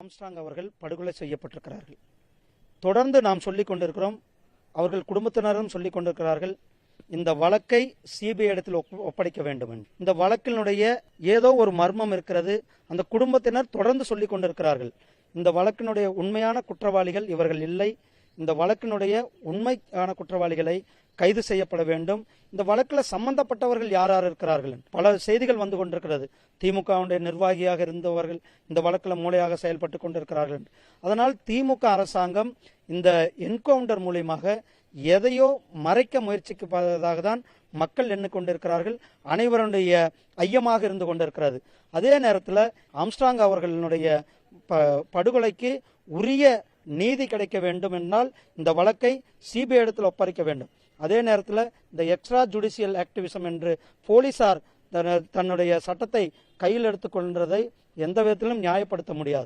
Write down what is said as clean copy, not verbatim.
Armstrong அவர்கள் படுகொலை செய்யப்பட்டிருக்கிறார்கள். தொடர்ந்து நாம் சொல்லிக் கொண்டிருக்கிறோம், அவர்கள் குடும்பத்தினரும் சொல்லிக் கொண்டிருக்கிறார்கள், இந்த வழக்கை சிபிஐ இடத்தில் ஒப்படைக்க வேண்டும் என்று. இந்த வழக்கினுடைய ஏதோ ஒரு மர்மம் இருக்கிறது. அந்த குடும்பத்தினர் தொடர்ந்து சொல்லிக் கொண்டிருக்கிறார்கள், இந்த வழக்கினுடைய உண்மையான குற்றவாளிகள் இவர்கள் இல்லை, இந்த வழக்கினுடைய உண்மையான குற்றவாளிகளை கைது செய்யப்பட வேண்டும், இந்த வழக்கில் சம்பந்தப்பட்டவர்கள் யார் யார் இருக்கிறார்கள். பல செய்திகள் வந்து கொண்டிருக்கிறது, திமுகவுடைய நிர்வாகியாக இருந்தவர்கள் இந்த வழக்கில் மூளையாக செயல்பட்டு கொண்டிருக்கிறார்கள். அதனால் திமுக அரசாங்கம் இந்த என்கவுண்டர் மூலியமாக எதையோ மறைக்க முயற்சிப்பதாக தான் மக்கள் எண்ணிக்கொண்டிருக்கிறார்கள். அனைவருடைய ஐயமாக இருந்து கொண்டிருக்கிறது. அதே நேரத்தில் ஆம்ஸ்ட்ராங் அவர்களுடைய படுகொலைக்கு உரிய நீதி கிடைக்க வேண்டும் என்றால் இந்த வழக்கை சிபிஐ இடத்தில் ஒப்படைக்க வேண்டும். அதே நேரத்தில் இந்த எக்ஸ்ட்ரா ஜுடிஷியல் ஆக்டிவிசம் என்று போலீசார் தன்னுடைய சட்டத்தை கையில் எடுத்துக்கொள்வதை எந்த விதத்திலும் நியாயப்படுத்த முடியாது.